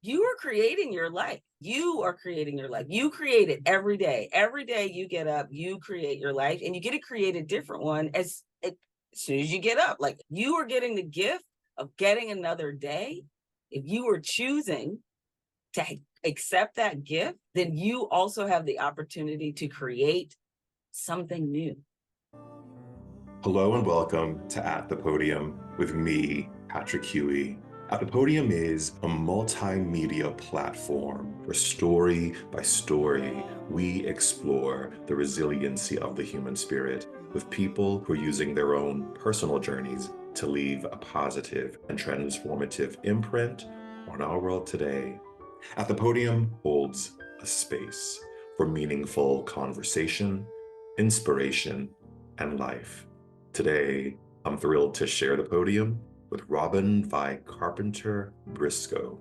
you are creating your life. You are creating your life. You create it every day. Every day you get up, you create your life, and you get to create a different one as soon as you get up. Like, you are getting the gift of getting another day. If you are choosing to accept that gift, then you also have the opportunity to create something new. Hello and welcome to At the Podium with me, Patrick Huey. At the Podium is a multimedia platform where story by story, we explore the resiliency of the human spirit with people who are using their own personal journeys to leave a positive and transformative imprint on our world today. At the Podium holds a space for meaningful conversation, inspiration, and life. Today, I'm thrilled to share the podium with Robyn Vie-Carpenter-Brisco.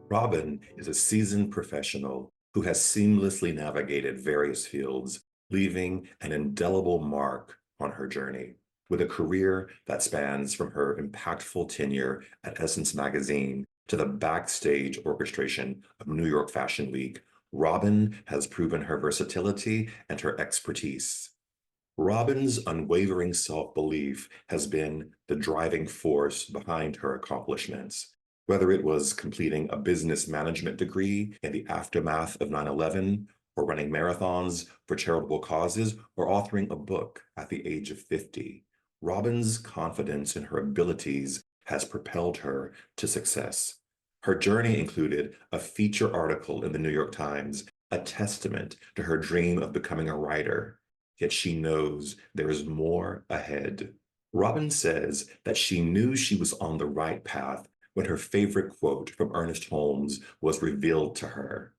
Robyn is a seasoned professional who has seamlessly navigated various fields, leaving an indelible mark on her journey. With a career that spans from her impactful tenure at Essence Magazine to the backstage orchestration of New York Fashion Week, Robyn has proven her versatility and her expertise. Robyn's unwavering self-belief has been the driving force behind her accomplishments. Whether it was completing a business management degree in the aftermath of 9/11, or running marathons for charitable causes, or authoring a book at the age of 50, Robyn's confidence in her abilities has propelled her to success. Her journey included a feature article in the New York Times, a testament to her dream of becoming a writer. Yet she knows there is more ahead. Robyn says that she knew she was on the right path when her favorite quote from Ernest Holmes was revealed to her.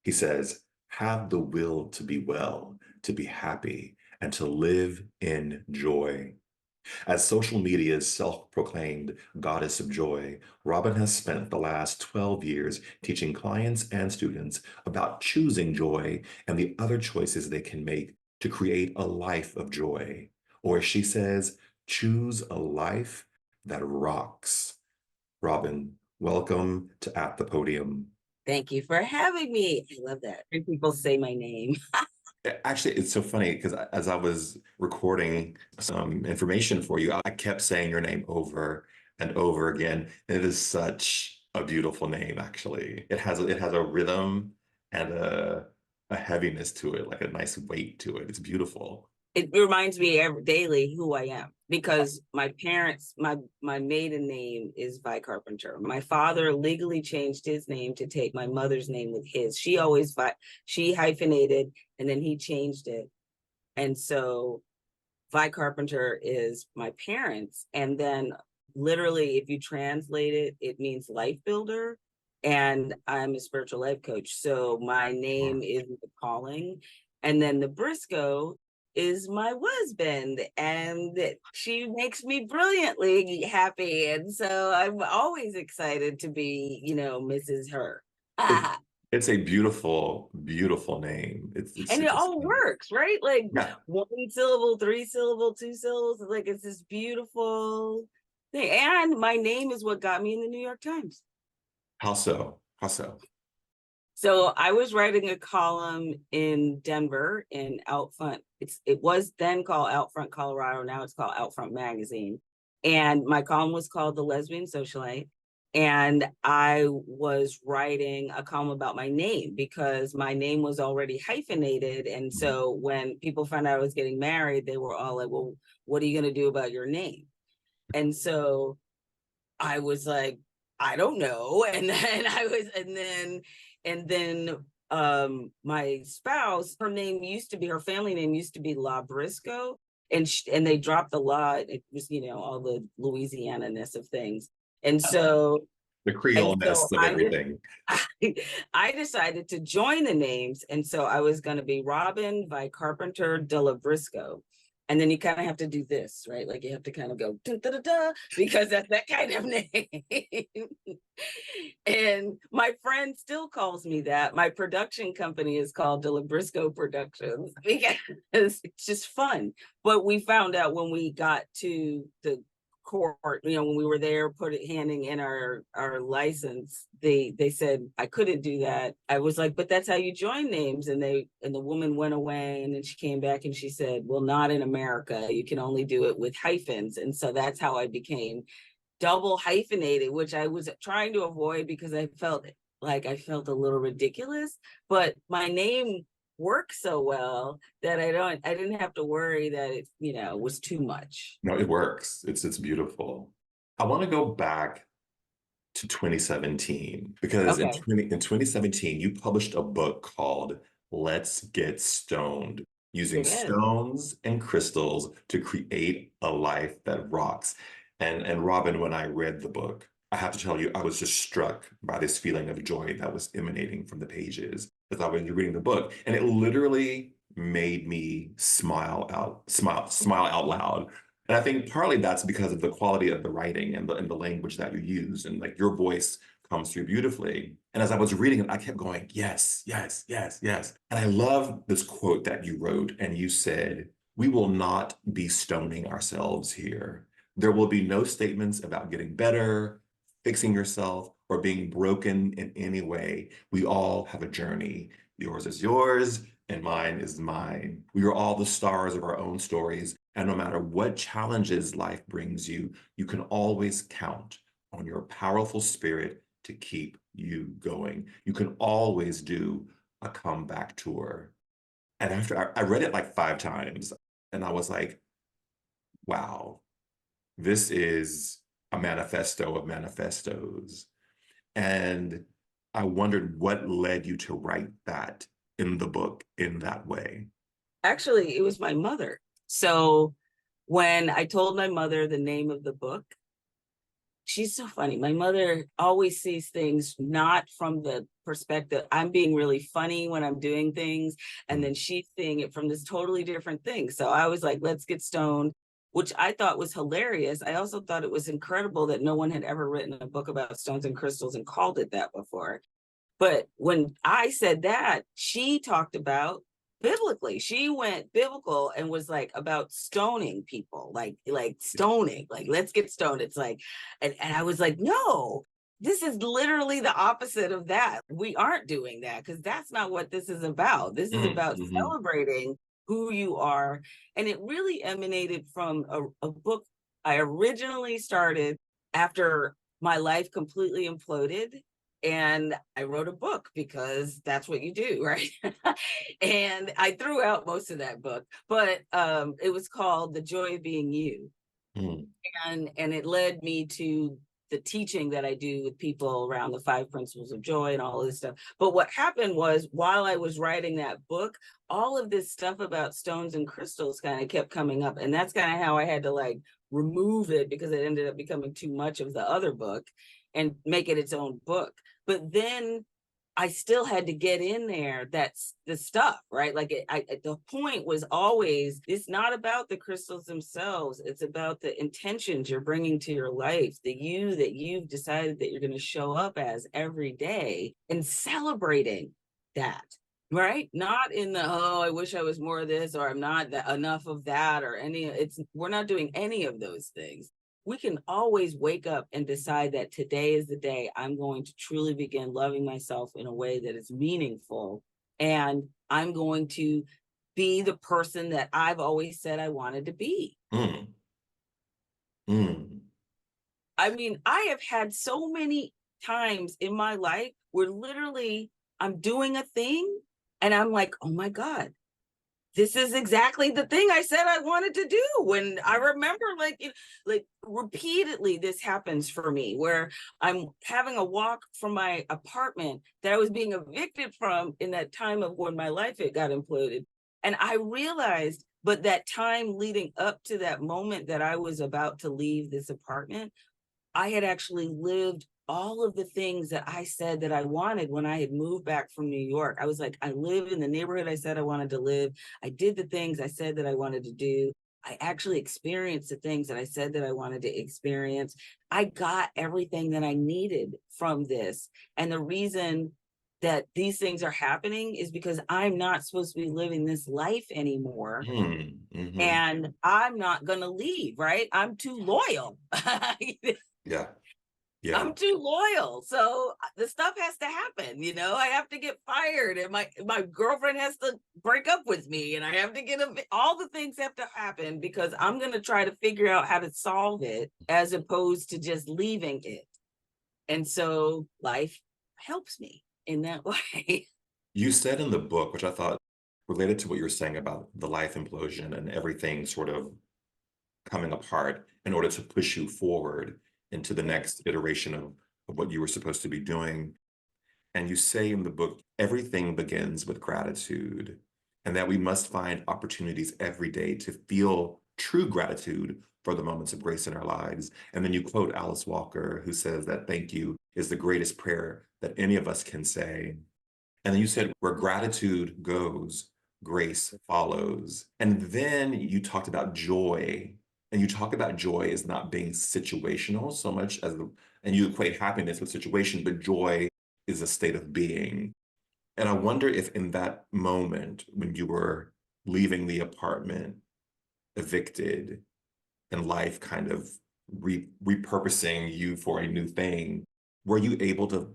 He says, "Have the will to be well, to be happy, and to live in joy." As social media's self-proclaimed goddess of joy, Robyn has spent the last 12 years teaching clients and students about choosing joy and the other choices they can make to create a life of joy. Or as she says, choose a life that rocks. Robyn, welcome to At the Podium. Thank you for having me. I love that when people say my name. Actually, it's so funny because as I was recording some information for you, I kept saying your name over and over again. And it is such a beautiful name, actually. It has a rhythm and a heaviness to it, like a nice weight to it. It's beautiful. It reminds me daily who I am, because my parents, my maiden name is Vie-Carpenter. My father legally changed his name to take my mother's name with his. She hyphenated and then he changed it. And so Vie-Carpenter is my parents. And then literally, if you translate it, it means life builder. And I'm a spiritual life coach. So my name is the calling. And then the Brisco is my husband, and she makes me brilliantly happy. And so I'm always excited to be, Mrs. Her. It, it's a beautiful, beautiful name. It's And it super all sweet. works, right? Like Yeah. one syllable, three syllable, two syllables. Like, it's this beautiful thing. And my name is what got me in the New York Times. How so? How so? So I was writing a column in Denver in Outfront. It was then called Outfront Colorado. Now it's called Outfront Magazine. And my column was called The Lesbian Socialite. And I was writing a column about my name because my name was already hyphenated. And so when people found out I was getting married, they were all like, well, what are you going to do about your name? And so I was like, I don't know. And then my spouse, her family name used to be La Brisco, and they dropped the law. It was, all the Louisiana-ness of things. And so The Creole-ness of everything. I decided to join the names. And so I was going to be Robyn Vie-Carpenter-Brisco. And then you kind of have to do this, right? Like you have to kind of go, dun, dun, dun, dun, because that's that kind of name. And my friend still calls me that. My production company is called De La Brisco Productions because it's just fun. But we found out when we got to the court, when we were there, handing in our license, they said I couldn't do that. I was like, but that's how you join names. And the woman went away, and then she came back and she said, well, not in America. You can only do it with hyphens. And so that's how I became double hyphenated, which I was trying to avoid because I felt a little ridiculous, but my name works so well that I didn't have to worry that it, was too much. No, it works. It's beautiful. I want to go back to 2017 because Okay. in 2017, you published a book called Let's Get Stoned, using Yes. stones and crystals to create a life that rocks. And Robyn, when I read the book, I have to tell you, I was just struck by this feeling of joy that was emanating from the pages as I was reading the book. And it literally made me smile out loud. And I think partly that's because of the quality of the writing and the language that you use, and like your voice comes through beautifully. And as I was reading it, I kept going, yes, yes, yes, yes. And I love this quote that you wrote, and you said, "We will not be stoning ourselves here. There will be no statements about getting better, fixing yourself, or being broken in any way. We all have a journey. Yours is yours, and mine is mine. We are all the stars of our own stories. And no matter what challenges life brings you, you can always count on your powerful spirit to keep you going. You can always do a comeback tour." And after I read it like 5 times, and I was like, wow, this is a manifesto of manifestos. And I wondered what led you to write that in the book in that way. Actually, it was my mother. So when I told my mother the name of the book, she's so funny. My mother always sees things not from the perspective, I'm being really funny when I'm doing things, and then she's seeing it from this totally different thing. So I was like, let's get stoned, which I thought was hilarious. I also thought it was incredible that no one had ever written a book about stones and crystals and called it that before. But when I said that, she talked about biblically. She went biblical and was like about stoning people, like stoning, like let's get stoned. It's like, and I was like, no, this is literally the opposite of that. We aren't doing that because that's not what this is about. This is about celebrating who you are. And it really emanated from a book I originally started after my life completely imploded. And I wrote a book because that's what you do, right? And I threw out most of that book, but it was called The Joy of Being You. Mm. And it led me to the teaching that I do with people around the 5 principles of joy and all of this stuff. But what happened was, while I was writing that book, all of this stuff about stones and crystals kind of kept coming up. And that's kind of how I had to like remove it, because it ended up becoming too much of the other book and make it its own book. But then I still had to get in there. That's the stuff, right? Like the point was always, it's not about the crystals themselves. It's about the intentions you're bringing to your life, the you that you've decided that you're going to show up as every day, and celebrating that, right? Not in the, oh, I wish I was more of this, or I'm not enough of that, or we're not doing any of those things. We can always wake up and decide that today is the day I'm going to truly begin loving myself in a way that is meaningful. And I'm going to be the person that I've always said I wanted to be. Mm. Mm. I mean, I have had so many times in my life where literally I'm doing a thing and I'm like, oh my God, this is exactly the thing I said I wanted to do. When I remember like repeatedly this happens for me, where I'm having a walk from my apartment that I was being evicted from in that time of when my life had got imploded. And I realized, but that time leading up to that moment that I was about to leave this apartment, I had actually lived all of the things that I said that I wanted when I had moved back from New York. I was like, I live in the neighborhood I said I wanted to live. I did the things I said that I wanted to do. I actually experienced the things that I said that I wanted to experience. I got everything that I needed from this. And the reason that these things are happening is because I'm not supposed to be living this life anymore. Mm-hmm. And I'm not going to leave, right? I'm too loyal. Yeah. Yeah. I'm too loyal. So the stuff has to happen, I have to get fired, and my girlfriend has to break up with me, and I have to all the things have to happen because I'm going to try to figure out how to solve it as opposed to just leaving it. And so life helps me in that way. You said in the book, which I thought related to what you're saying about the life implosion and everything sort of coming apart in order to push you forward into the next iteration of what you were supposed to be doing. And you say in the book, everything begins with gratitude, and that we must find opportunities every day to feel true gratitude for the moments of grace in our lives. And then you quote Alice Walker, who says that thank you is the greatest prayer that any of us can say. And then you said, where gratitude goes, grace follows. And then you talked about joy. And you talk about joy as not being situational so much and you equate happiness with situation, but joy is a state of being. And I wonder if in that moment when you were leaving the apartment, evicted, and life kind of repurposing you for a new thing, were you able to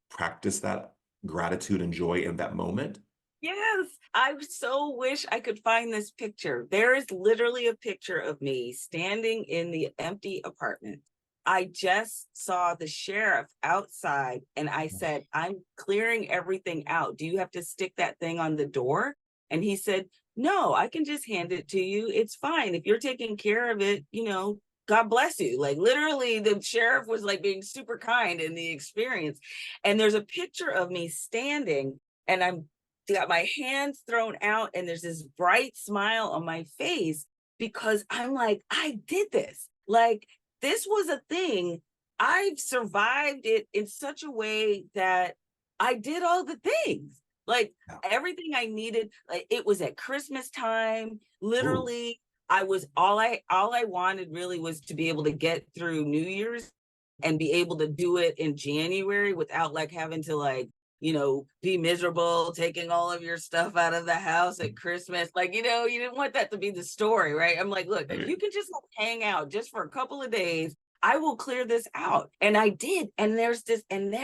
practice that gratitude and joy in that moment? Yes, I so wish I could find this picture. There is literally a picture of me standing in the empty apartment. I just saw the sheriff outside, and I said, I'm clearing everything out. Do you have to stick that thing on the door? And he said, no, I can just hand it to you. It's fine. If you're taking care of it, God bless you. Like literally the sheriff was like being super kind in the experience. And there's a picture of me standing, and I'm got my hands thrown out, and there's this bright smile on my face because I'm like, I did this. Like, this was a thing. I've survived it in such a way that I did all the things. Like everything I needed, like it was at Christmas time, Ooh. literally. I was all I wanted really was to be able to get through New Year's and be able to do it in January without like having to like be miserable, taking all of your stuff out of the house at Christmas. Like, you didn't want that to be the story, right? I'm like, look, if you can just like, hang out just for a couple of days, I will clear this out. And I did. And there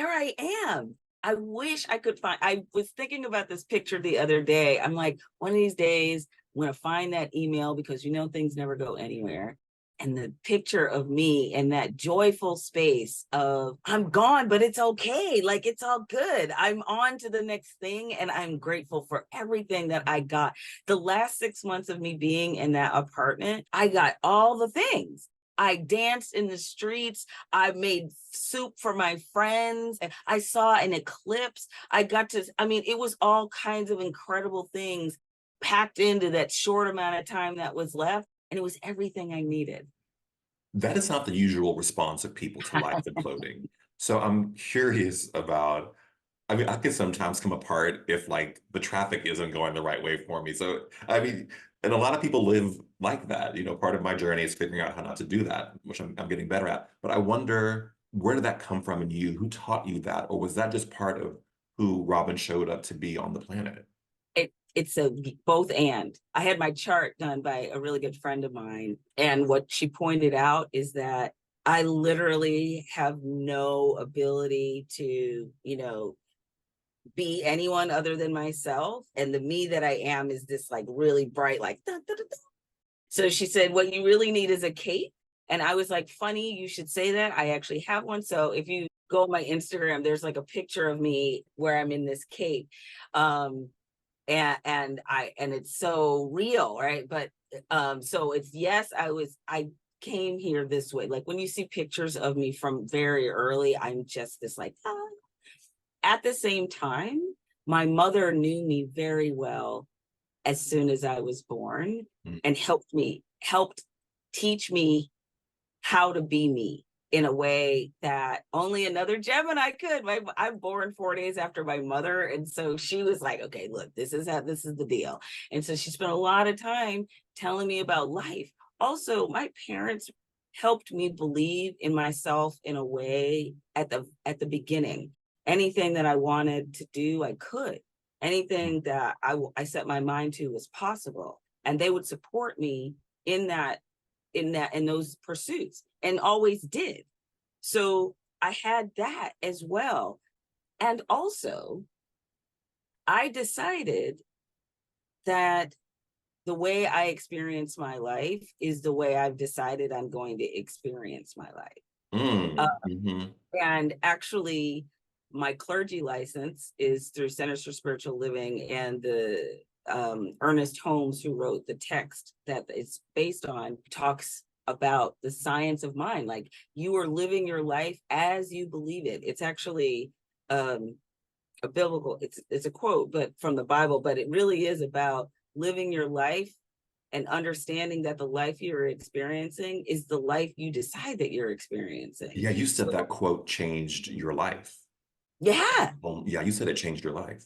I am. I wish I could I was thinking about this picture the other day. I'm like, one of these days, I'm going to find that email because things never go anywhere. And the picture of me in that joyful space of I'm gone, but it's okay. Like it's all good. I'm on to the next thing. And I'm grateful for everything that I got. The last 6 months of me being in that apartment, I got all the things. I danced in the streets. I made soup for my friends, and I saw an eclipse. It was all kinds of incredible things packed into that short amount of time that was left. And it was everything I needed. That is not the usual response of people to life imploding. So I'm curious about, I can sometimes come apart if like the traffic isn't going the right way for me. So, and a lot of people live like that. Part of my journey is figuring out how not to do that, which I'm getting better at. But I wonder, where did that come from in you? Who taught you that? Or was that just part of who Robyn showed up to be on the planet? It's a both and. I had my chart done by a really good friend of mine. And what she pointed out is that I literally have no ability to, be anyone other than myself. And the me that I am is this like really bright, like, da, da, da, da. So she said, what you really need is a cape. And I was like, funny, you should say that. I actually have one. So if you go on my Instagram, there's like a picture of me where I'm in this cape. And it's so real, right? But so it's yes, I came here this way. Like when you see pictures of me from very early, I'm just this like At the same time, my mother knew me very well as soon as I was born and helped teach me how to be me in a way that only another Gemini could. I'm born 4 days after my mother. And so she was like, okay, look, this is the deal. And so she spent a lot of time telling me about life. Also, my parents helped me believe in myself in a way at the beginning. Anything that I wanted to do, I could. Anything that I set my mind to was possible. And they would support me in in those pursuits, and always did. So I had that as well. And also, I decided that the way I experience my life is the way I've decided I'm going to experience my life. Uh, Mm-hmm. and actually, my clergy license is through Centers for Spiritual Living, and the Ernest Holmes, who wrote the text that it's based on, talks about the science of mind. Like, you are living your life as you believe it. It's actually a biblical, it's a quote, but from the Bible, but it really is about living your life and understanding that the life you're experiencing is the life you decide that you're experiencing. Yeah, you So said that quote changed your life. yeah, Yeah, you said it changed your life.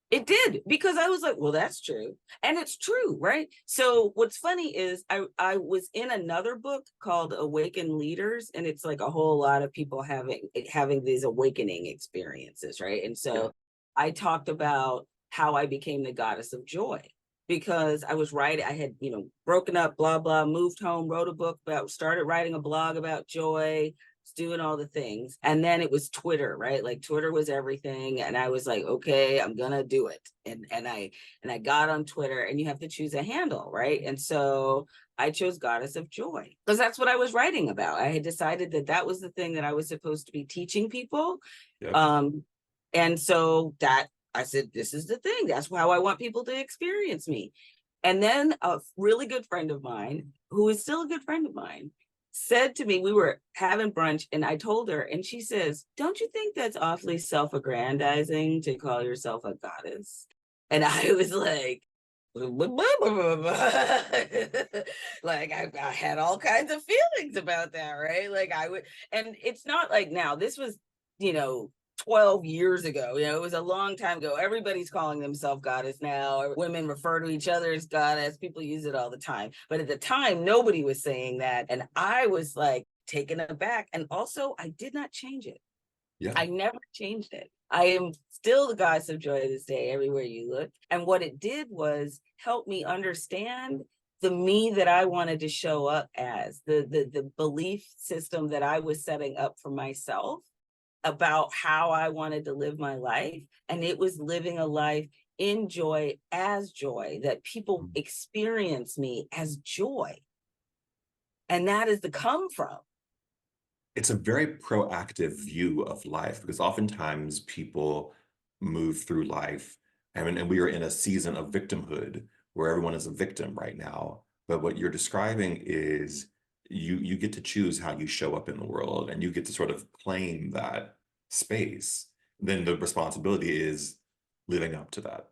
it did, because I was like, well, that's true. And it's true, right? So what's funny is I was in another book called Awaken Leaders, and it's like a whole lot of people having these awakening experiences, right? And Yeah. so I talked about how I became the goddess of joy, because I was writing, I had, broken up, blah, blah, moved home, wrote a book started writing a blog about joy, doing all the things. And then it was Twitter, right? Like, Twitter was everything. And I was like, okay, I'm gonna do it. And I got on Twitter, and you have to choose a handle, right? And so I chose Goddess of Joy, because that's what I was writing about. I had decided that that was the thing that I was supposed to be teaching people. Yep. And so that I said, this is the thing. That's how I want people to experience me. And then a really good friend of mine, who is still a good friend of mine, said to me, we were having brunch, and I told her, and she says, don't you think that's awfully self-aggrandizing to call yourself a goddess? And I was like, like, I had all kinds of feelings about that, right? Like, I would, and it's not like now, this was, 12 years ago, it was a long time ago. Everybody's calling themselves goddess now. Women refer to each other as goddess. People use it all the time. But at the time, nobody was saying that. And I was like taken aback. And also, I did not change it. Yeah. I never changed it. I am still the goddess of joy this day, everywhere you look. And what it did was help me understand the me that I wanted to show up as, the belief system that I was setting up for myself about how I wanted to live my life. And it was living a life in joy, as joy, that people experience me as joy. And that is the come from. It's a very proactive view of life, because oftentimes people move through life, and we are in a season of victimhood where everyone is a victim right now. But what you're describing is you get to choose how you show up in the world, and you get to sort of claim that space. Then the responsibility is living up to that.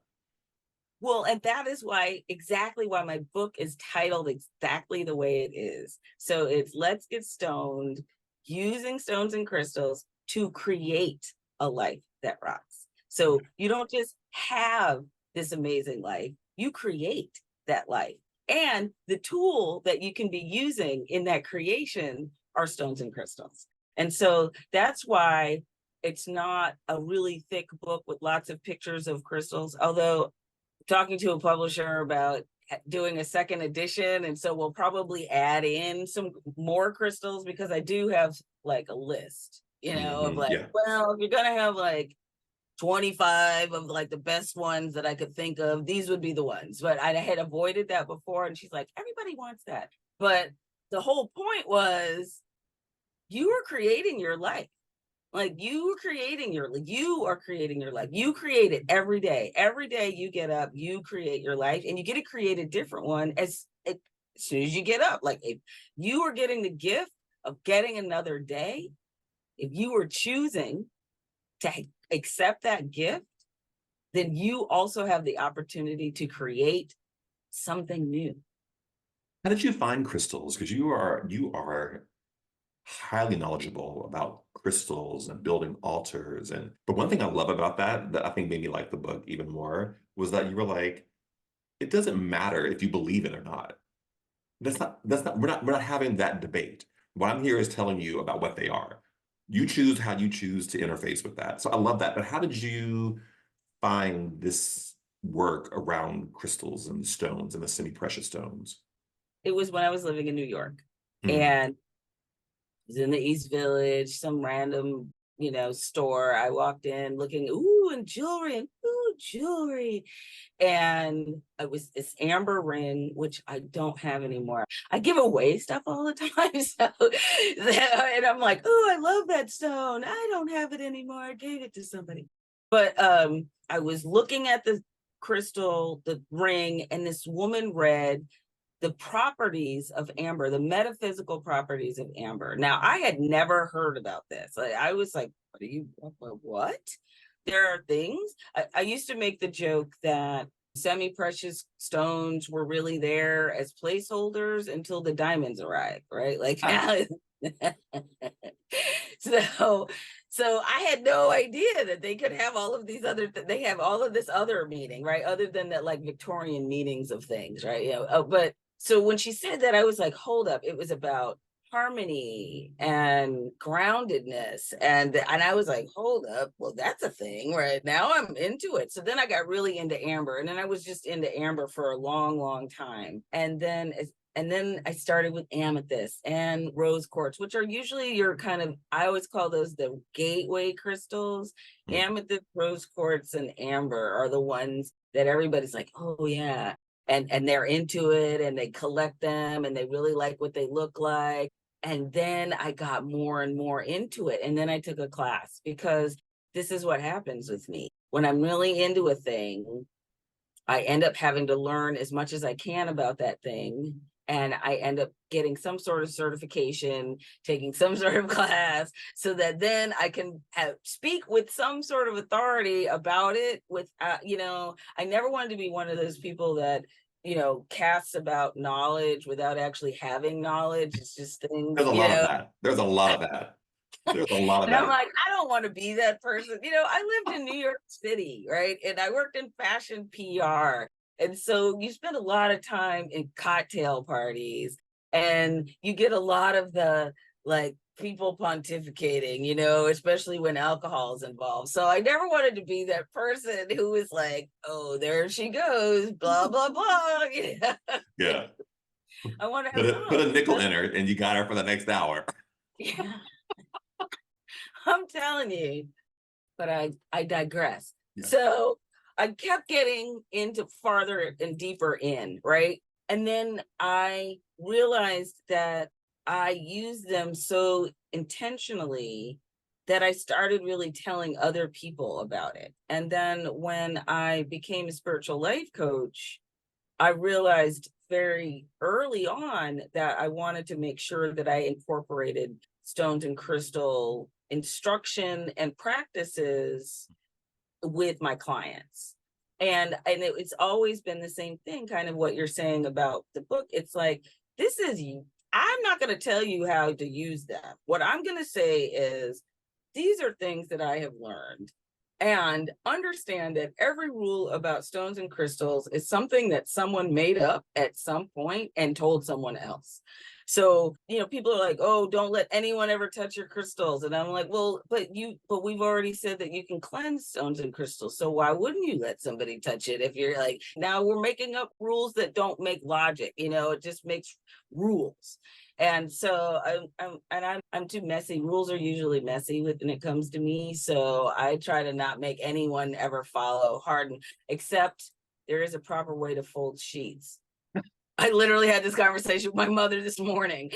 Well, and that is exactly why my book is titled exactly the way it is. So it's Let's Get Stoned, using stones and crystals to create a life that rocks. So you don't just have this amazing life, you create that life. And the tool that you can be using in that creation are stones and crystals. And so that's why it's not a really thick book with lots of pictures of crystals, although talking to a publisher about doing a second edition. And so we'll probably add in some more crystals, because I do have like a list, of like, Yeah. well, if you're going to have like 25 of like the best ones that I could think of, these would be the ones. But I had avoided that before. And she's like, everybody wants that. But the whole point was, you are creating your life. Like, you are creating your life. You create it every day. Every day you get up, you create your life, and you get to create a different one as soon as you get up. Like, if you are getting the gift of getting another day, if you are choosing to accept that gift, then you also have the opportunity to create something new. How did you find crystals? Because you are highly knowledgeable about crystals and building altars. But one thing I love about that I think made me like the book even more, was that you were like, it doesn't matter if you believe it or not. That's not we're not having that debate. What I'm here is telling you about what they are. you choose how you choose to interface with that. So I love that. But how did you find this work around crystals and stones and the semi-precious stones? It was when I was living in New York, Mm. and was in the East Village, some random, store. I walked in looking, ooh, and jewelry, and ooh, jewelry. And it was this amber ring, which I don't have anymore. I give away stuff all the time. And I'm like, oh, I love that stone. I don't have it anymore. I gave it to somebody. But I was looking at the crystal, the ring, and this woman read the properties of amber, the metaphysical properties of amber. Now, I had never heard about this. I was like, what? There are things. I used to make the joke that semi-precious stones were really there as placeholders until the diamonds arrived, right? Like, so I had no idea that they could have all of these they have all of this other meaning, right? Other than that, like Victorian meanings of things, right? But so when she said that, I was like, hold up, it was about harmony and groundedness, and I was like, hold up, well, that's a thing, right? Now I'm into it. So then I got really into amber, and then I was just into amber for a long time, and then I started with amethyst and rose quartz, which are usually your kind of, I always call those the gateway crystals. Mm. Amethyst, rose quartz, and amber are the ones that everybody's like, oh yeah, and they're into it, and they collect them, and they really like what they look like. And then I got more and more into it. And then I took a class, because this is what happens with me. When I'm really into a thing, I end up having to learn as much as I can about that thing. And I end up getting some sort of certification, taking some sort of class, so that then I can speak with some sort of authority about it. I never wanted to be one of those people that, casts about knowledge without actually having knowledge. It's just things, There's a lot of that. There's a lot of that. There's a lot of and I'm that. like, I don't want to be that person. I lived in New York City, right? And I worked in fashion PR. And so you spend a lot of time in cocktail parties, and you get a lot of the like people pontificating, especially when alcohol is involved. So I never wanted to be that person who was like, oh, there she goes, blah, blah, blah. Yeah. I want to Put have put fun. a nickel in her and you got her for the next hour. Yeah, I'm telling you. But I digress. Yeah. So I kept getting into farther and deeper in, right? And then I realized that I used them so intentionally that I started really telling other people about it. And then when I became a spiritual life coach, I realized very early on that I wanted to make sure that I incorporated stones and crystal instruction and practices with my clients. It's always been the same thing, kind of what you're saying about the book. It's like, I'm not going to tell you how to use them. What I'm going to say is, these are things that I have learned, and understand that every rule about stones and crystals is something that someone made up at some point and told someone else. So, people are like, oh, don't let anyone ever touch your crystals. And I'm like, well, but we've already said that you can cleanse stones and crystals. So why wouldn't you let somebody touch it? If you're like, now we're making up rules that don't make logic, it just makes rules. And so I'm too messy. Rules are usually messy when it comes to me. So I try to not make anyone ever follow harden, except there is a proper way to fold sheets. I literally had this conversation with my mother this morning.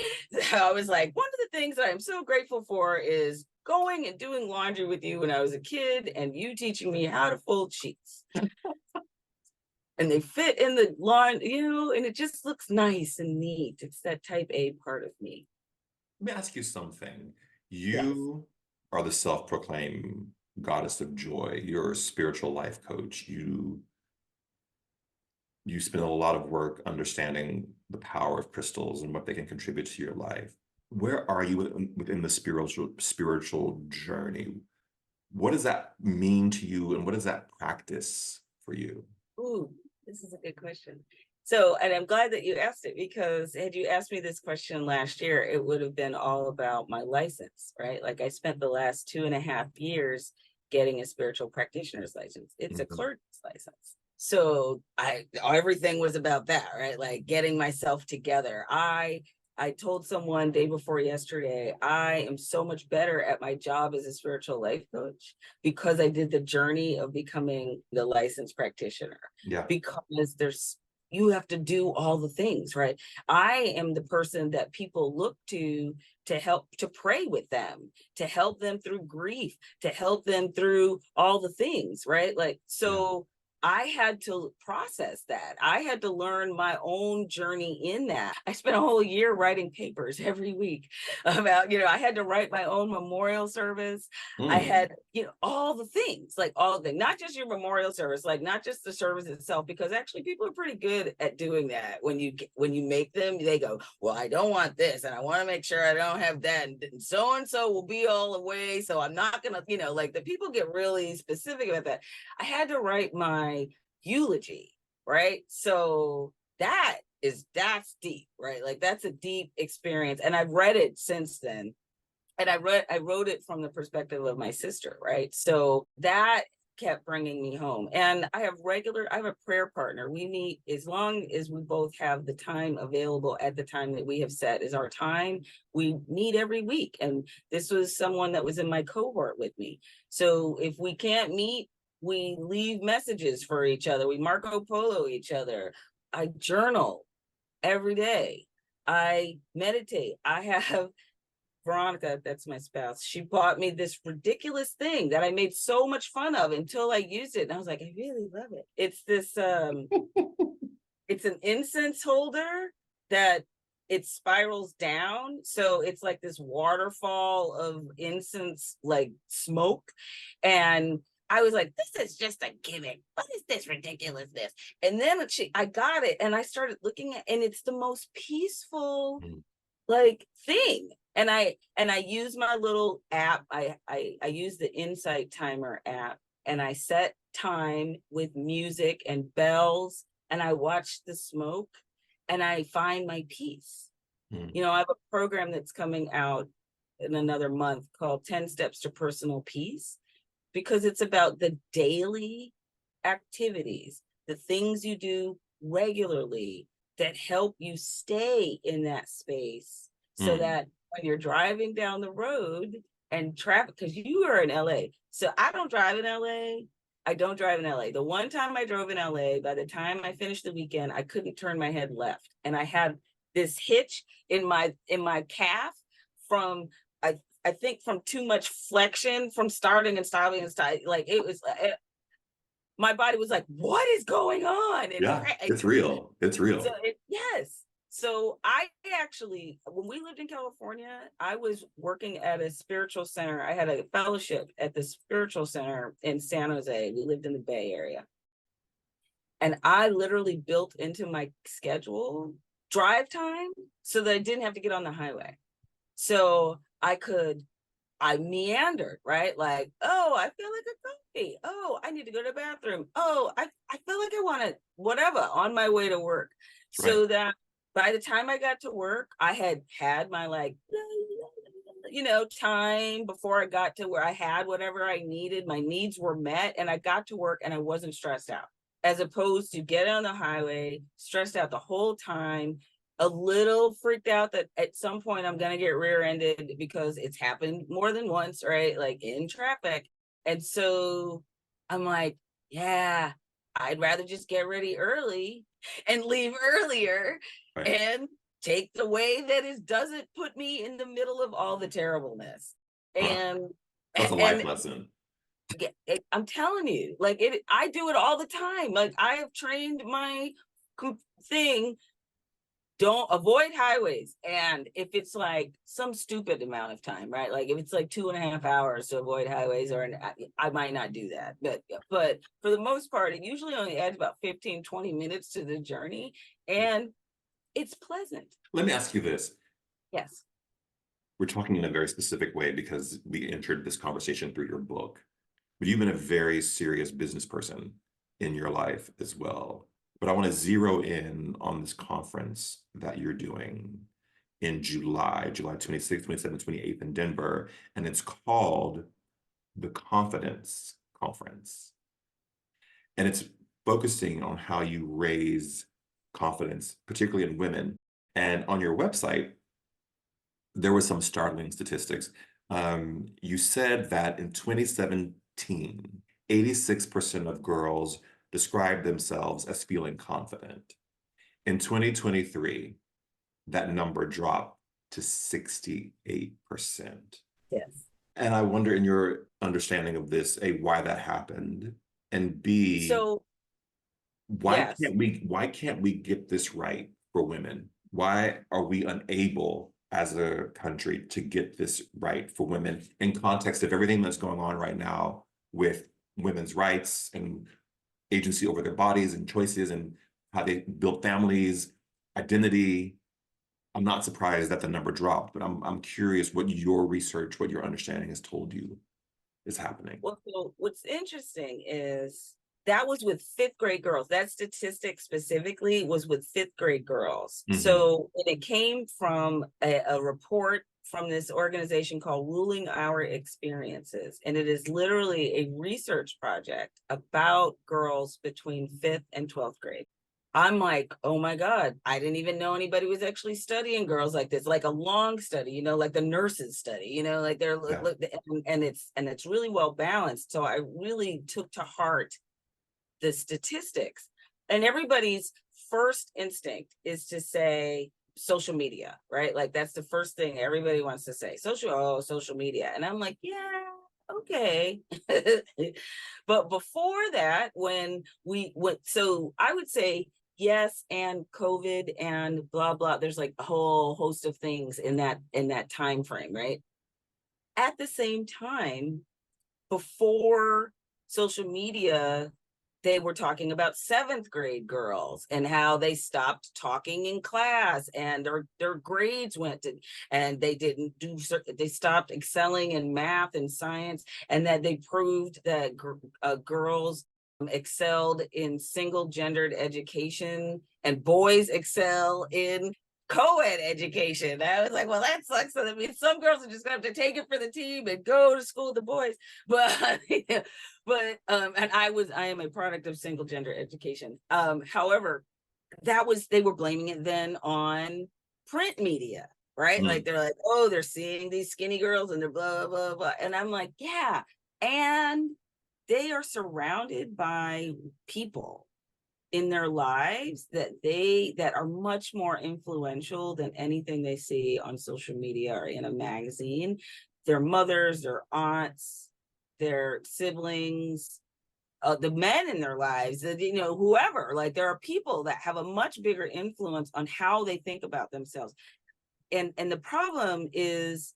I was like, one of the things that I'm so grateful for is going and doing laundry with you when I was a kid, and you teaching me how to fold sheets. And they fit in the lawn, and it just looks nice and neat. It's that type A part of me. Let me ask you something. Yes. You are the self-proclaimed goddess of joy. You're a spiritual life coach. You spend a lot of work understanding the power of crystals and what they can contribute to your life. Where are you within the spiritual journey? What does that mean to you, and what is that practice for you? Ooh, this is a good question. So, and I'm glad that you asked it, because had you asked me this question last year, it would have been all about my license, right? Like I spent the last 2.5 years getting a spiritual practitioner's license. It's a clerk's license. So everything was about that, right? Like getting myself together. I told someone day before yesterday, I am so much better at my job as a spiritual life coach because I did the journey of becoming the licensed practitioner. Yeah. Because you have to do all the things, right? I am the person that people look to help, to pray with them, to help them through grief, to help them through all the things, right? Like, so I had to process that. I had to learn my own journey in that. I spent a whole year writing papers every week about, I had to write my own memorial service. I had, all the things, like all of them, not just your memorial service, like not just the service itself, because actually people are pretty good at doing that. When you make them, they go, well, I don't want this, and I want to make sure I don't have that, and so will be all away, so I'm not gonna, like the people get really specific about that. I had to write my eulogy, right? So that's deep, right? Like that's a deep experience, and I've read it since then. And I wrote it from the perspective of my sister, right? So that kept bringing me home. And I have a prayer partner. We meet as long as we both have the time available at the time that we have set as our time. We meet every week. And this was someone that was in my cohort with me. So if we can't meet, we leave messages for each other. We Marco Polo each other. I journal every day. I meditate. I have Veronica, that's my spouse. She bought me this ridiculous thing that I made so much fun of until I used it. And I was like, I really love it. It's this, it's an incense holder that it spirals down. So it's like this waterfall of incense, like smoke. And I was like, this is just a gimmick. What is this ridiculousness? And then I got it and I started looking at, and it's the most peaceful like thing. And I use my little app. I use the Insight Timer app, and I set time with music and bells, and I watch the smoke, and I find my peace. I have a program that's coming out in another month called 10 Steps to Personal Peace, because it's about the daily activities, the things you do regularly that help you stay in that space, so that when you're driving down the road and traffic, because you are in LA. So I don't drive in LA. I don't drive in LA. The one time I drove in LA, by the time I finished the weekend, I couldn't turn my head left. And I had this hitch in my calf from, I think from too much flexion from starting and stopping and stopping. Like it was, my body was like, what is going on? It's real. It's real. So yes. So I actually, when we lived in California, I was working at a spiritual center. I had a fellowship at the spiritual center in San Jose. We lived in the Bay Area. And I literally built into my schedule drive time so that I didn't have to get on the highway. So I meandered, right? Like, oh, I feel like a coffee. Oh, I need to go to the bathroom. Oh, I feel like I want to, whatever, on my way to work. So that by the time I got to work, I had my time before I got to where I had whatever I needed. My needs were met, and I got to work and I wasn't stressed out, as opposed to get on the highway, stressed out the whole time, a little freaked out that at some point I'm going to get rear-ended, because it's happened more than once, right? Like in traffic. And so I'm like, yeah, I'd rather just get ready early and leave earlier and take the way that doesn't put me in the middle of all the terribleness. And that's a life lesson. I'm telling you, like I do it all the time. Like I have trained my thing, don't avoid highways. And if it's like some stupid amount of time, right? Like if it's like 2.5 hours to avoid highways, or I might not do that. But for the most part, it usually only adds about 15-20 minutes to the journey. And it's pleasant. Let me ask you this. Yes. We're talking in a very specific way because we entered this conversation through your book. But you've been a very serious business person in your life as well. but I want to zero in on this conference that you're doing in July 26th, 27th, 28th in Denver, and it's called the Confidence Conference. And it's focusing on how you raise confidence, particularly in women. And on your website, there were some startling statistics. You said that in 2017, 86% of girls described themselves as feeling confident. In 2023, that number dropped to 68%. Yes. And I wonder, in your understanding of this, A, why that happened, and B, So, why yes. can't we get this right for women? Why are we unable as a country to get this right for women in context of everything that's going on right now with women's rights and agency over their bodies and choices and how they build families, identity? I'm not surprised that the number dropped, but I'm curious what your research, what your understanding has told you is happening. Well, so what's interesting is that was with fifth grade girls. That statistic specifically was with fifth grade girls. Mhm. So and it came from a report from this organization called Ruling Our Experiences. And it is literally a research project about girls between fifth and 12th grade. I'm like, oh my God, I didn't even know anybody was actually studying girls like this, like a long study, like the nurses study, like they're Yeah. and it's really well balanced. So I really took to heart the statistics. And everybody's first instinct is to say social media, right? Like that's the first thing everybody wants to say. Social media. And I'm like, yeah, okay. But before that, when we went, so I would say yes, and COVID and blah blah. There's like a whole host of things in that time frame, right? At the same time, before social media, they were talking about seventh grade girls and how they stopped talking in class and their grades went to, and they stopped excelling in math and science, and that they proved that girls excelled in single gendered education and boys excel in co-ed education. I was like, well, that sucks. So that means some girls are just gonna have to take it for the team and go to school with the boys. But and I am a product of single gender education. However, they were blaming it then on print media, right? Like they're like, oh, they're seeing these skinny girls and they're blah blah blah. And I'm like, yeah. And they are surrounded by people in their lives that are much more influential than anything they see on social media or in a magazine. Their mothers, their aunts, their siblings, the men in their lives, whoever. Like there are people that have a much bigger influence on how they think about themselves. And the problem is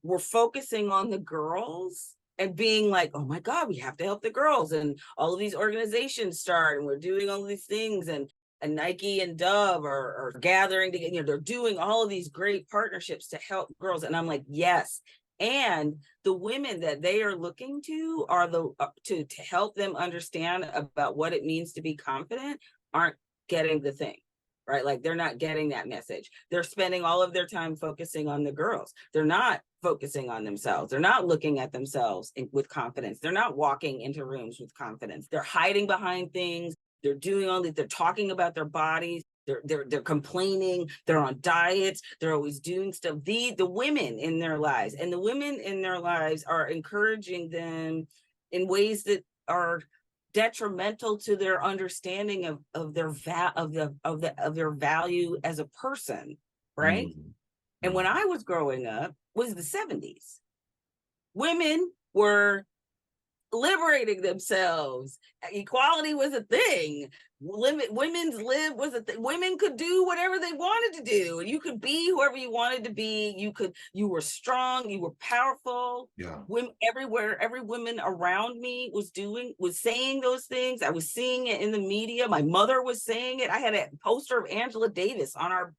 we're focusing on the girls and being like, oh my God, we have to help the girls. And all of these organizations start and we're doing all these things. And Nike and Dove are gathering together, they're doing all of these great partnerships to help girls. And I'm like, yes. And the women that they are looking to are to help them understand about what it means to be confident aren't getting the thing. Right? Like they're not getting that message. They're spending all of their time focusing on the girls. They're not focusing on themselves. They're not looking at themselves with confidence. They're not walking into rooms with confidence. They're hiding behind things. They're doing all that. They're talking about their bodies. They're complaining. They're on diets. They're always doing stuff. The women in their lives, and the women in their lives are encouraging them in ways that are detrimental to their understanding of their value as a person, right? And when I was growing up was the 70s. Women were liberating themselves. Equality was a thing. Women's lib was a thing. Women could do whatever they wanted to do. You could be whoever you wanted to be. You were strong, you were powerful. Yeah. Women everywhere, every woman around me was saying those things. I was seeing it in the media. My mother was saying it. I had a poster of Angela Davis on our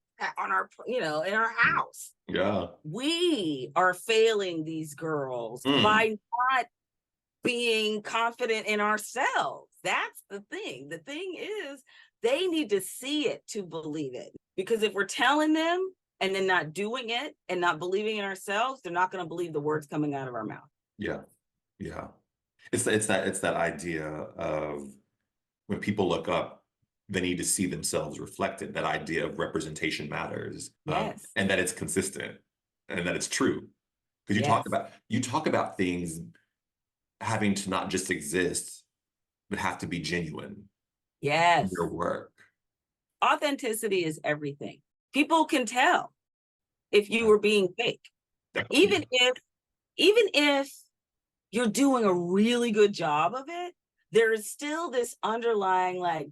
in our house. Yeah. We are failing these girls by not being confident in ourselves. That's the thing. The thing is, they need to see it to believe it. Because if we're telling them and then not doing it and not believing in ourselves, they're not going to believe the words coming out of our mouth. Yeah. Yeah. It's that idea of when people look up, they need to see themselves reflected. That idea of representation matters, Yes. and that it's consistent and that it's true. Because Yes. you talk about things having to not just exist, but have to be genuine in Yes. your work. Authenticity is everything. People can tell if you Yeah. were being fake. Yeah. Even if you're doing a really good job of it, there is still this underlying like,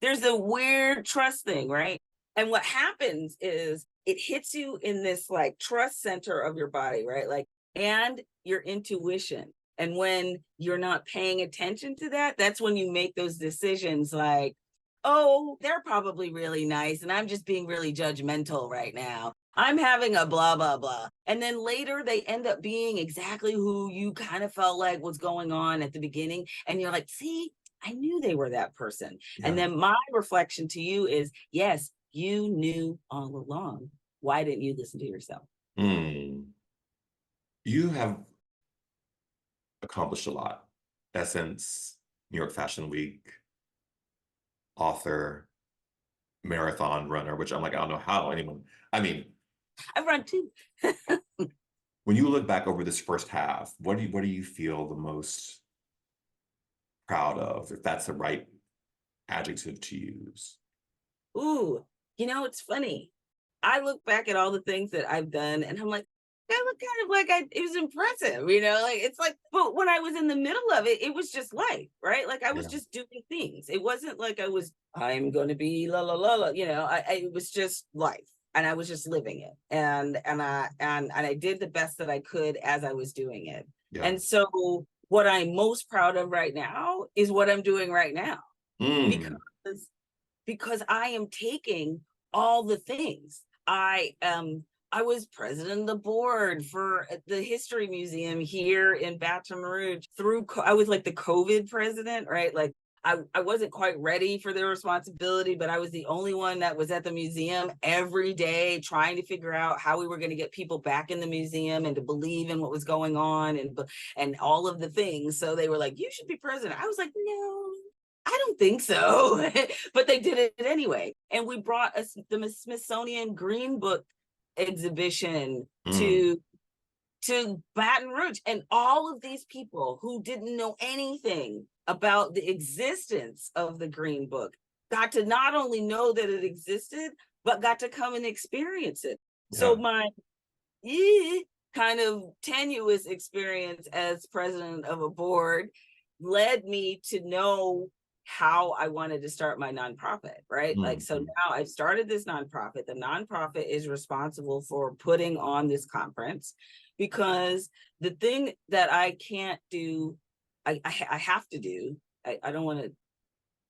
there's a weird trust thing, right? And what happens is it hits you in this like trust center of your body, right? Like, and your intuition. And when you're not paying attention to that, that's when you make those decisions like, oh, they're probably really nice. And I'm just being really judgmental right now. I'm having a blah, blah, blah. And then later they end up being exactly who you kind of felt like was going on at the beginning. And you're like, see, I knew they were that person. Yeah. And then my reflection to you is, yes, you knew all along. Why didn't you listen to yourself? You have accomplished a lot. Essence, New York Fashion Week, author, marathon runner, which I'm like, I don't know how anyone, I mean, I run too. when you look back over this first half, what do you feel the most proud of, if that's the right adjective to use? Ooh, it's funny. I look back at all the things that I've done and I'm like, that look kind of like it was impressive, like it's like, but when I was in the middle of it, it was just life, right? Like I was Yeah. just doing things. It wasn't like I'm going to be la la la la, it was just life and I was just living it. And I did the best that I could as I was doing it. Yeah. And so what I'm most proud of right now is what I'm doing right now. Because I am taking all the things. I was president of the board for the History Museum here in Baton Rouge I was like the COVID president, right? Like I wasn't quite ready for the responsibility, but I was the only one that was at the museum every day trying to figure out how we were going to get people back in the museum and to believe in what was going on and all of the things. So they were like, you should be president. I was like, no, I don't think so. But they did it anyway. And we brought the Smithsonian Green Book exhibition to Baton Rouge. And all of these people who didn't know anything about the existence of the Green Book got to not only know that it existed, but got to come and experience it. Yeah. So my kind of tenuous experience as president of a board led me to know how I wanted to start my nonprofit, right? Like, so now I've started this nonprofit. The nonprofit is responsible for putting on this conference because the thing that I can't do, I have to do, I don't want to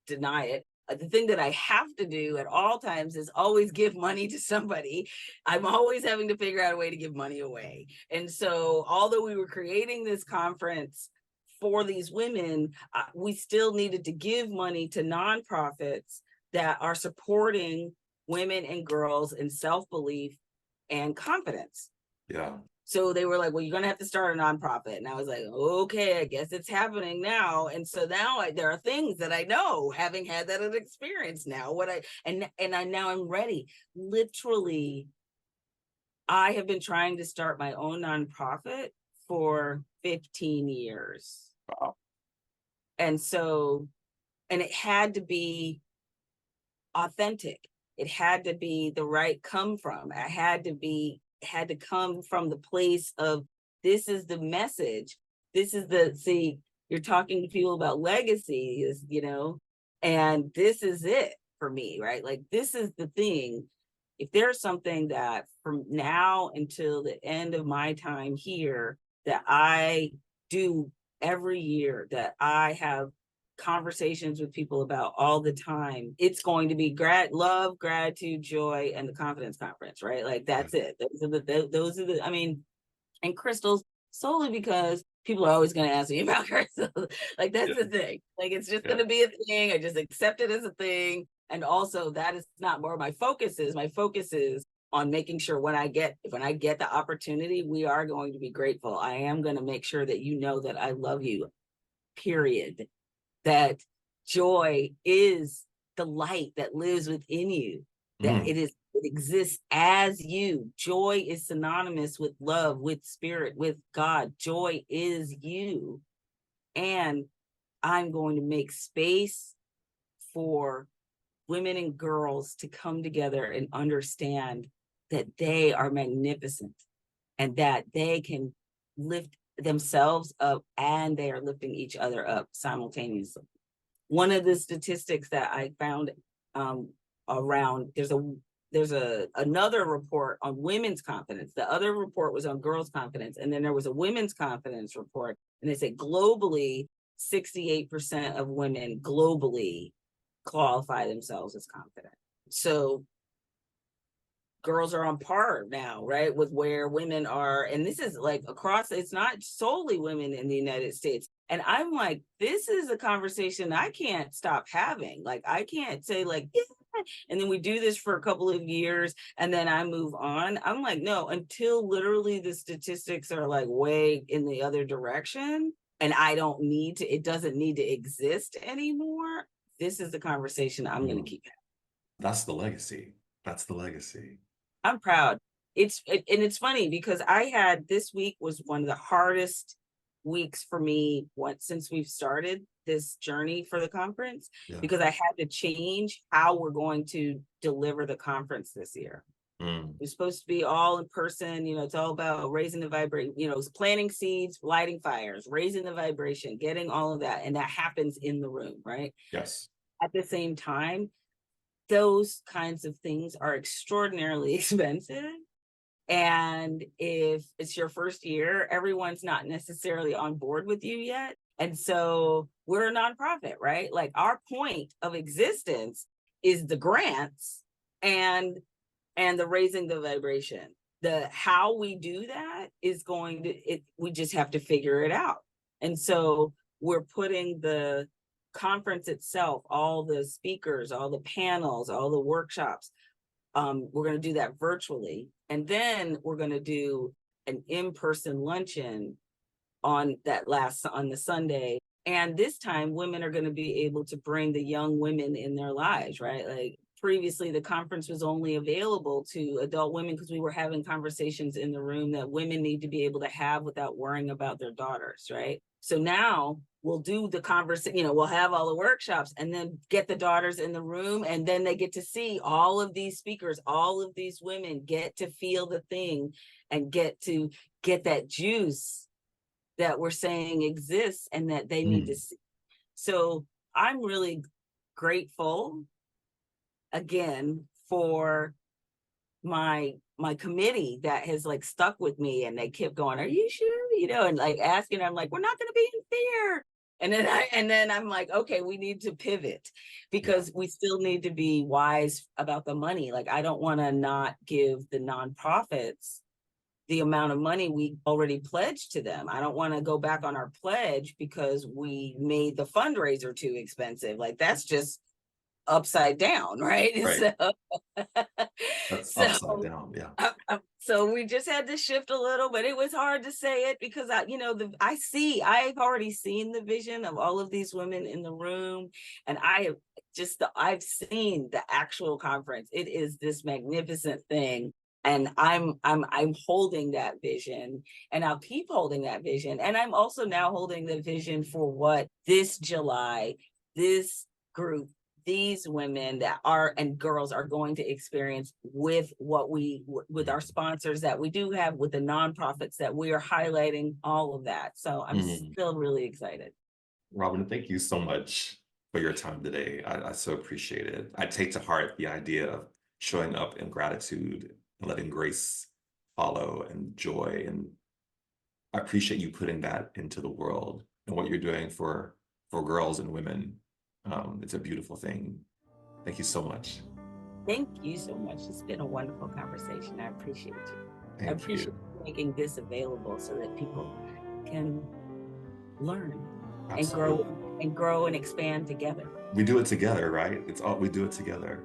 deny it. The thing that I have to do at all times is always give money to somebody. I'm always having to figure out a way to give money away. And so although we were creating this conference for these women, we still needed to give money to nonprofits that are supporting women and girls in self-belief and confidence. Yeah. So they were like, well, you're going to have to start a nonprofit. And I was like, okay, I guess it's happening now. And so now there are things that I know, having had that experience now, now I'm ready. Literally, I have been trying to start my own nonprofit for 15 years. Wow. And it had to be authentic. It had to be the right come from. It had to come from the place of, this is the message. You're talking to people about legacy, and this is it for me, right? Like, this is the thing. If there's something that from now until the end of my time here that I do every year, that I have conversations with people about all the time, it's going to be love, gratitude, joy, and the confidence conference, right? Like, that's it. Those are the and crystals, solely because people are always going to ask me about her. So, like, that's the thing. Like, it's just going to be a thing. I just accept it as a thing. And also, that is not where my focus is. My focus is on making sure when I get the opportunity, we are going to be grateful. I am going to make sure that you know that I love you, period. That joy is the light that lives within you, that it exists as you. Joy is synonymous with love, with spirit, with God. Joy is you. And I'm going to make space for women and girls to come together and understand that they are magnificent and that they can lift themselves up and they are lifting each other up simultaneously. One of the statistics that I found around, there's another report on women's confidence. The other report was on girls' confidence. And then there was a women's confidence report. And they said globally, 68% of women globally qualify themselves as confident. So girls are on par now, right, with where women are. And this is like across, it's not solely women in the United States. And I'm like, this is a conversation I can't stop having. Like, I can't say like, yeah. And then we do this for a couple of years and then I move on. I'm like, no, until literally the statistics are like way in the other direction and it doesn't need to exist anymore. This is the conversation I'm going to keep having. That's the legacy. That's the legacy. I'm proud. And it's funny because this week was one of the hardest weeks for me since we've started this journey for the conference, because I had to change how we're going to deliver the conference this year. It's supposed to be all in person, it's all about raising the vibration, planting seeds, lighting fires, raising the vibration, getting all of that. And that happens in the room, right? Yes. At the same time, those kinds of things are extraordinarily expensive. And if it's your first year, everyone's not necessarily on board with you yet. And so we're a nonprofit, right? Like, our point of existence is the grants and the raising the vibration. How we do that is we just have to figure it out. And so we're putting the conference itself, all the speakers, all the panels, all the workshops, we're going to do that virtually. And then we're going to do an in-person luncheon on the Sunday. And this time women are going to be able to bring the young women in their lives, right? Like, previously the conference was only available to adult women because we were having conversations in the room that women need to be able to have without worrying about their daughters, right? So now we'll do the conversation, we'll have all the workshops and then get the daughters in the room, and then they get to see all of these speakers, all of these women get to feel the thing and get to get that juice that we're saying exists and that they need to see. So I'm really grateful again for my committee that has like stuck with me, and they kept going, are you sure, and like asking, I'm like, we're not going to be in fear. And then I'm like, okay, we need to pivot because we still need to be wise about the money. Like, I don't want to not give the nonprofits the amount of money we already pledged to them. I don't want to go back on our pledge because we made the fundraiser too expensive. Like, that's just upside down, right? Right. That's upside down. Yeah. So we just had to shift a little, but it was hard to say it because I've already seen the vision of all of these women in the room, and I've seen the actual conference. It is this magnificent thing. And I'm holding that vision, and I'll keep holding that vision. And I'm also now holding the vision for what this July, this group, these women and girls are going to experience with with our sponsors that we do have, with the nonprofits that we are highlighting, all of that. So I'm still really excited. Robyn, thank you so much for your time today. I so appreciate it. I take to heart the idea of showing up in gratitude and letting grace follow and joy. And I appreciate you putting that into the world and what you're doing for girls and women. It's a beautiful thing. Thank you so much. Thank you so much. It's been a wonderful conversation. I appreciate you. Thank I appreciate you. making this available so that people can learn Absolutely. and grow and expand together. We do it together, right? It's all we do it together.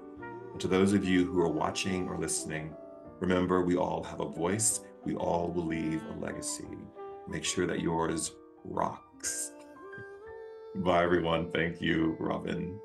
And to those of you who are watching or listening, remember we all have a voice. We all will leave a legacy. Make sure that yours rocks. Bye, everyone. Thank you, Robyn.